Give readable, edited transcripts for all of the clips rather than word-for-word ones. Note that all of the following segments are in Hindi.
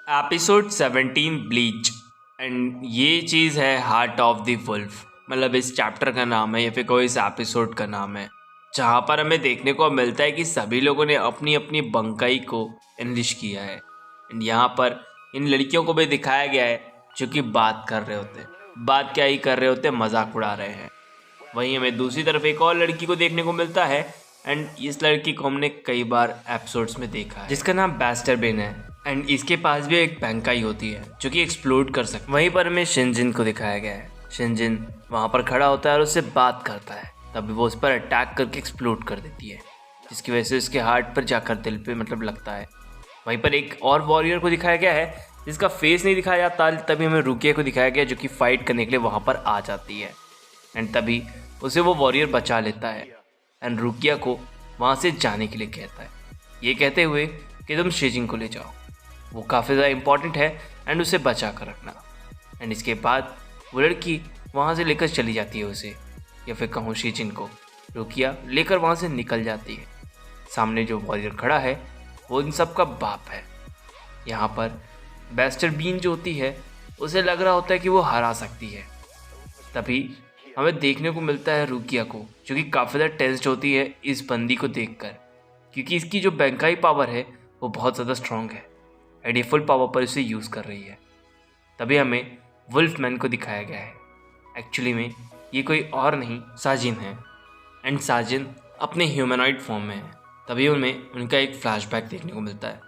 Episode 17 bleach. एंड ये चीज़ है हार्ट ऑफ द वुल्फ, मतलब इस चैप्टर का नाम है या फिर कोई इस एपिसोड का नाम है, जहाँ पर हमें देखने को मिलता है कि सभी लोगों ने अपनी अपनी बंकाई को अनलिश किया है। एंड यहाँ पर इन लड़कियों को भी दिखाया गया है जो कि बात कर रहे होते हैं। बात क्या ही कर रहे होते हैं, मजाक उड़ा रहे हैं। वहीं हमें दूसरी तरफ एक और लड़की को देखने को मिलता है। एंड इस लड़की को हमने कई बार एपिसोड्स में देखा है, जिसका नाम बैस्टर बेन है। एंड इसके पास भी एक बैंकाई होती है जो कि एक्सप्लोड कर सकती है। वहीं पर हमें शिनजिन को दिखाया गया है। शिनजिन वहाँ पर खड़ा होता है और उससे बात करता है, तभी वो उस पर अटैक करके एक्सप्लोड कर देती है, जिसकी वजह से उसके हार्ट पर जाकर दिल पे लगता है। वहीं पर एक और वॉरियर को दिखाया गया है जिसका फेस नहीं दिखाया जाता, तभी हमें रुकिया को दिखाया गया जो कि फाइट करने के लिए वहाँ पर आ जाती है। एंड तभी उसे वो वॉरियर बचा लेता है एंड रुकिया को वहाँ से जाने के लिए कहता है, ये कहते हुए कि तुम शेजिंग को ले जाओ, वो काफ़ी ज़्यादा इम्पॉर्टेंट है एंड उसे बचा कर रखना। एंड इसके बाद वो लड़की वहाँ से लेकर चली जाती है उसे, या फिर कहूँ शेजिन को। रुकिया लेकर वहाँ से निकल जाती है। सामने जो वॉरियर खड़ा है वो इन सब का बाप है। यहाँ पर बैस्टर बीन जो होती है उसे लग रहा होता है कि वो हरा सकती है। तभी हमें देखने को मिलता है रुकिया को, जो कि काफ़ी ज़्यादा टेंस्ड होती है इस बंदी को देखकर, क्योंकि इसकी जो बैंकाई पावर है वो बहुत ज़्यादा स्ट्रॉन्ग है एंड ये फुल पावर पर इसे यूज़ कर रही है। तभी हमें वुल्फमैन को दिखाया गया है। एक्चुअली में ये कोई और नहीं, साजिन है। एंड साजिन अपने ह्यूमनॉइड फॉर्म में है। तभी उनमें उनका एक फ्लैशबैक देखने को मिलता है,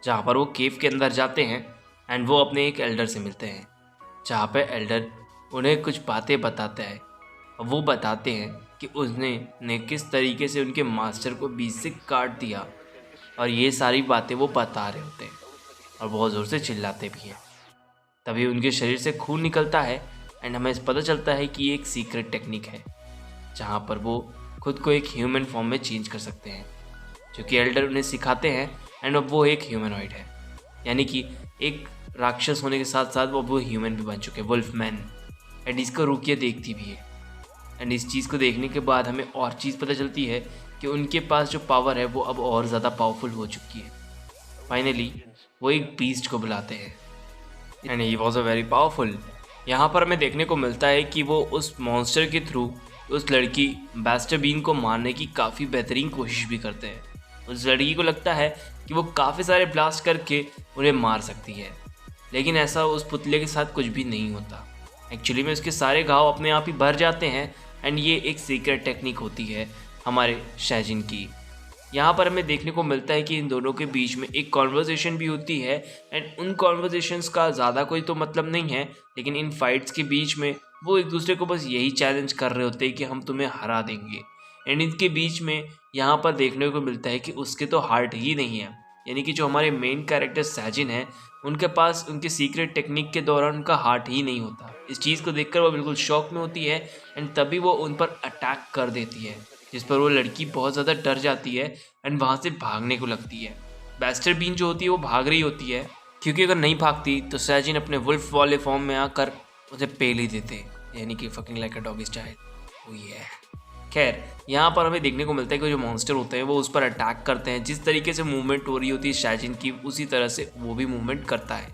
जहाँ पर वो केव के अंदर जाते हैं एंड वो अपने एक एल्डर से मिलते हैं, जहाँ पे एल्डर उन्हें कुछ बातें बताता है। वो बताते हैं कि उसने किस तरीके से उनके मास्टर को बीच से काट दिया, और ये सारी बातें वो बता रहे होते हैं और बहुत ज़ोर से चिल्लाते भी हैं। तभी उनके शरीर से खून निकलता है एंड हमें पता चलता है कि ये एक सीक्रेट टेक्निक है, जहाँ पर वो खुद को एक ह्यूमन फॉर्म में चेंज कर सकते हैं, जो कि एल्डर उन्हें सिखाते हैं। एंड अब वो एक ह्यूमनॉइड है, यानी कि एक राक्षस होने के साथ साथ वो ह्यूमन भी बन चुके, वुल्फमैन। एंड इसको रुकिया देखती भी है। एंड इस चीज़ को देखने के बाद हमें और चीज़ पता चलती है कि उनके पास जो पावर है वो अब और ज़्यादा पावरफुल हो चुकी है। फाइनली वो एक बीस्ट को बुलाते हैं and he was a very powerful. यहाँ पर हमें देखने को मिलता है कि वो उस मॉन्स्टर के थ्रू उस लड़की बैस्टर बीन को मारने की काफ़ी बेहतरीन कोशिश भी करते हैं। उस लड़की को लगता है कि वो काफ़ी सारे ब्लास्ट करके उन्हें मार सकती है, लेकिन ऐसा उस पुतले के साथ कुछ भी नहीं होता। एक्चुअली में उसके सारे घाव अपने आप ही भर जाते हैं एंड ये एक सीक्रेट टेक्निक होती है हमारे शैजिन की। यहाँ पर हमें देखने को मिलता है कि इन दोनों के बीच में एक कॉन्वर्जेशन भी होती है एंड उन कॉन्वर्जेशंस का ज़्यादा कोई तो मतलब नहीं है, लेकिन इन फाइट्स के बीच में वो एक दूसरे को बस यही चैलेंज कर रहे होते हैं कि हम तुम्हें हरा देंगे। एंड इनके बीच में यहाँ पर देखने को मिलता है कि उसके तो हार्ट ही नहीं है, यानी कि जो हमारे मेन कैरेक्टर सैजिन है उनके पास उनके सीक्रेट टेक्निक के दौरान उनका हार्ट ही नहीं होता। इस चीज़ को देखकर वो बिल्कुल शॉक में होती है एंड तभी वो उन पर अटैक कर देती है, जिस पर वो लड़की बहुत ज़्यादा डर जाती है एंड वहाँ से भागने को लगती है। बैस्टर बीन जो होती है वो भाग रही होती है, क्योंकि अगर नहीं भागती तो सैजिन अपने वुल्फ वाले फॉर्म में आकर उसे पेल ही देते, यानी कि फकिंग लाइक अ डॉगी स्टाइल। वो ये है। खैर यहाँ पर हमें देखने को मिलता है कि जो मॉन्स्टर होते हैं वो उस पर अटैक करते हैं। जिस तरीके से मूवमेंट हो रही होती है सैजिन की, उसी तरह से वो भी मूवमेंट करता है।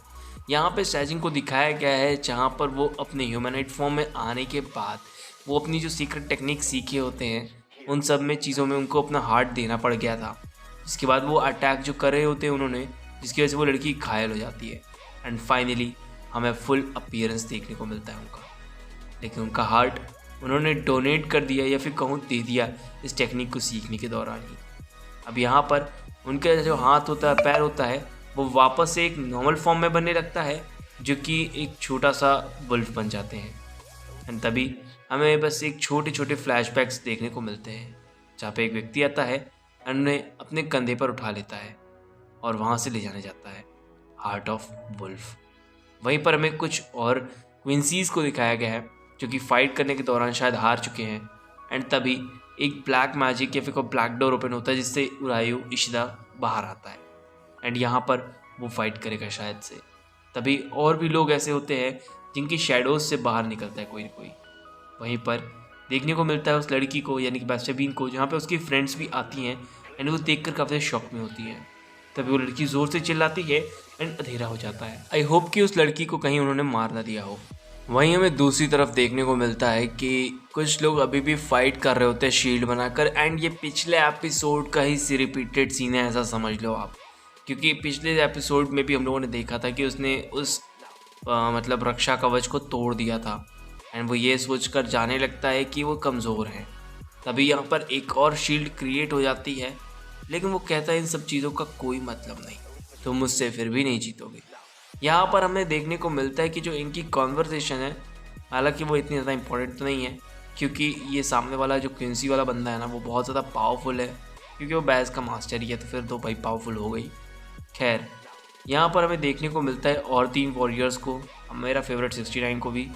यहाँ पे सैजिन को दिखाया गया है जहाँ पर वो अपने ह्यूमनॉइड फॉर्म में आने के बाद वो अपनी जो सीक्रेट टेक्निक सीखे होते हैं उन सब में चीज़ों में उनको अपना हार्ट देना पड़ गया था। जिसके बाद वो अटैक जो कर रहे होते हैं उन्होंने, जिसकी वजह से वो लड़की घायल हो जाती है एंड फाइनली हमें फुल अपीयरेंस देखने को मिलता है उनका, लेकिन उनका हार्ट उन्होंने डोनेट कर दिया या फिर कहूँ दे दिया इस टेक्निक को सीखने के दौरान ही। अब यहाँ पर उनका जो हाथ होता है, पैर होता है, वो वापस से एक नॉर्मल फॉर्म में बनने लगता है, जो कि एक छोटा सा वुल्फ बन जाते हैं। एंड तभी हमें बस एक छोटे छोटे फ्लैशबैक्स देखने को मिलते हैं, जहाँ पे एक व्यक्ति आता है एंड उन्हें अपने कंधे पर उठा लेता है और वहाँ से ले जाने जाता है हार्ट ऑफ वुल्फ। वहीं पर हमें कुछ और क्विंसीज को दिखाया गया है जो कि फाइट करने के दौरान शायद हार चुके हैं। एंड तभी एक ब्लैक मैजिक या फिर कोई ब्लैक डोर ओपन होता है, जिससे उरायू इशिदा बाहर आता है एंड यहाँ पर वो फाइट करेगा शायद से। तभी और भी लोग ऐसे होते हैं जिनकी शेडोज से बाहर निकलता है कोई ना कोई। वहीं पर देखने को मिलता है उस लड़की को, यानी कि बैस्टर बीन को, जहाँ पे उसकी फ्रेंड्स भी आती हैं एंड वो देखकर काफ़ी शॉक में होती है। तभी वो लड़की ज़ोर से चिल्लाती है एंड अंधेरा हो जाता है। आई होप कि उस लड़की को कहीं उन्होंने मार ना दिया हो। वहीं हमें दूसरी तरफ देखने को मिलता है कि कुछ लोग अभी भी फाइट कर रहे होते हैं शील्ड बनाकर, एंड ये पिछले एपिसोड का ही रिपीटेड सीन है, ऐसा समझ लो आप। क्योंकि पिछले एपिसोड में भी हम लोगों ने देखा था कि उसने उस मतलब रक्षा कवच को तोड़ दिया था, एंड वो ये सोचकर जाने लगता है कि वो कमज़ोर है। तभी यहाँ पर एक और शील्ड क्रिएट हो जाती है, लेकिन वो कहता है इन सब चीज़ों का कोई मतलब नहीं, तुम मुझसे फिर भी नहीं जीतोगे। यहाँ पर हमें देखने को मिलता है कि जो इनकी कॉन्वर्सेशन है, हालांकि वो इतनी ज़्यादा इंपॉर्टेंट तो नहीं है, क्योंकि ये सामने वाला जो क्विंसी वाला बंदा है ना, वो बहुत ज़्यादा पावरफुल है, क्योंकि वो बैज का मास्टर ही है, तो फिर तो भाई पावरफुल हो गई। खैर, यहाँ पर हमें देखने को मिलता है और 3 वॉरियर्स को, मेरा फेवरेट 69 को भी,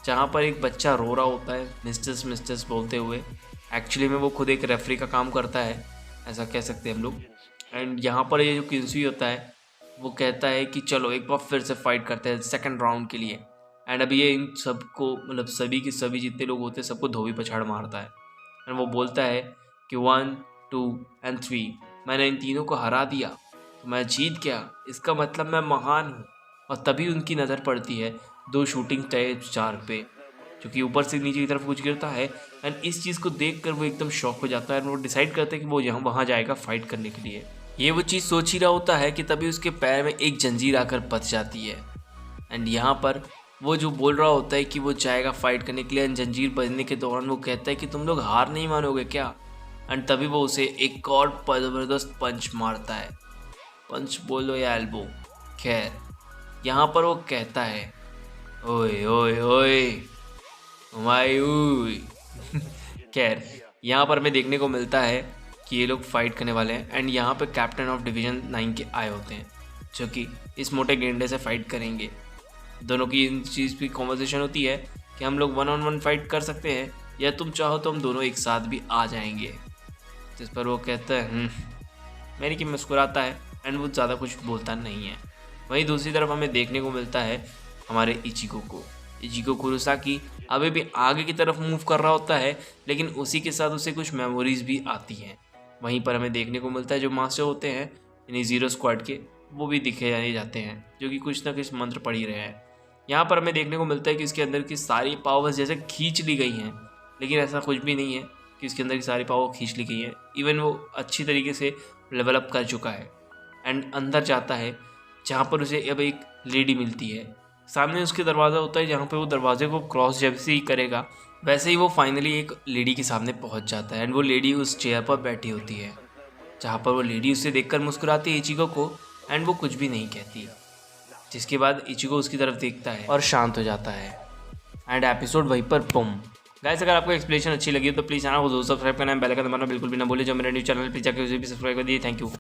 जहाँ पर एक बच्चा रो रहा होता है मिस्टर्स मिस्टर्स बोलते हुए। एक्चुअली में वो खुद एक रेफरी का काम करता है, ऐसा कह सकते हैं हम लोग। एंड यहाँ पर ये जो क्विंसी होता है, वो कहता है कि चलो एक बार फिर से फाइट करते हैं सेकंड राउंड के लिए। एंड अभी ये इन सबको, मतलब सभी के सभी जितने लोग होते हैं सबको धोबी पछाड़ मारता है। एंड वो बोलता है कि 1 2 एंड 3, मैंने इन तीनों को हरा दिया तो मैं जीत गया, इसका मतलब मैं महान हूँ। और तभी उनकी नज़र पड़ती है 2 शूटिंग टाइप स्टार पे, जो कि ऊपर से नीचे की तरफ कुछ गिरता है। एंड इस चीज़ को देखकर वो एकदम शॉक हो जाता है, और वो डिसाइड करता है कि वो यहाँ वहाँ जाएगा फाइट करने के लिए। ये वो चीज़ सोच ही रहा होता है कि तभी उसके पैर में एक जंजीर आकर बच जाती है। एंड यहाँ पर वो जो बोल रहा होता है कि वो जाएगा फाइट करने के लिए, एंड जंजीर बजने के दौरान वो कहता है कि तुम लोग हार नहीं मानोगे क्या। एंड तभी वो उसे एक और ज़बरदस्त पंच मारता है, पंच बोलो या एल्बो। खैर, यहाँ पर वो कहता है ओए ओए ओए हुमायूं। खैर, यहाँ पर हमें देखने को मिलता है कि ये लोग फाइट करने वाले हैं, एंड यहाँ पे कैप्टन ऑफ डिवीज़न 9 के आए होते हैं, जो कि इस मोटे गेंडे से फाइट करेंगे। दोनों की इन चीज़ की कॉन्वर्सेशन होती है कि हम लोग 1-on-1 फाइट कर सकते हैं, या तुम चाहो तो हम दोनों एक साथ भी आ जाएंगे। जिस पर वो कहता है मेरी की मुस्कुराता है, एंड वो ज़्यादा कुछ बोलता नहीं है। वहीं दूसरी तरफ हमें देखने को मिलता है हमारे इचिको कुरोसाकी अभी भी आगे की तरफ मूव कर रहा होता है, लेकिन उसी के साथ उसे कुछ मेमोरीज भी आती हैं। वहीं पर हमें देखने को मिलता है जो मास्टर होते हैं यानी ज़ीरो स्क्वाड के, वो भी दिखे जाते हैं, जो कि कुछ ना कुछ मंत्र पढ़ ही रहे हैं। यहाँ पर हमें देखने को मिलता है कि इसके अंदर की सारी पावर्स जैसे खींच ली गई हैं, लेकिन ऐसा कुछ भी नहीं है कि इसके अंदर की सारी पावर खींच ली गई है। इवन वो अच्छी तरीके से लेवल अप कर चुका है, एंड अंदर जाता है जहाँ पर उसे अब एक लेडी मिलती है। सामने उसके दरवाज़ा होता है, जहाँ पे वो दरवाजे को क्रॉस जैसे ही करेगा वैसे ही वो फाइनली एक लेडी के सामने पहुँच जाता है। एंड वो लेडी उस चेयर पर बैठी होती है, जहाँ पर वो लेडी उसे देखकर मुस्कुराती है इचिको को, एंड वो कुछ भी नहीं कहती। जिसके बाद इचिको उसकी तरफ देखता है और शांत हो जाता है, एंड एपिसोड वहीं पर बूम। गाइस, अगर आपको एक्सप्लेनेशन अच्छी लगी तो प्लीज़ चैनल को सब्सक्राइब करना है, बेल आइकन दबाना बिल्कुल भी ना भूलें। जो मेरा न्यू चैनल प्लीज़ जाकर उसे भी सब्सक्राइब कर दिए। Thank you.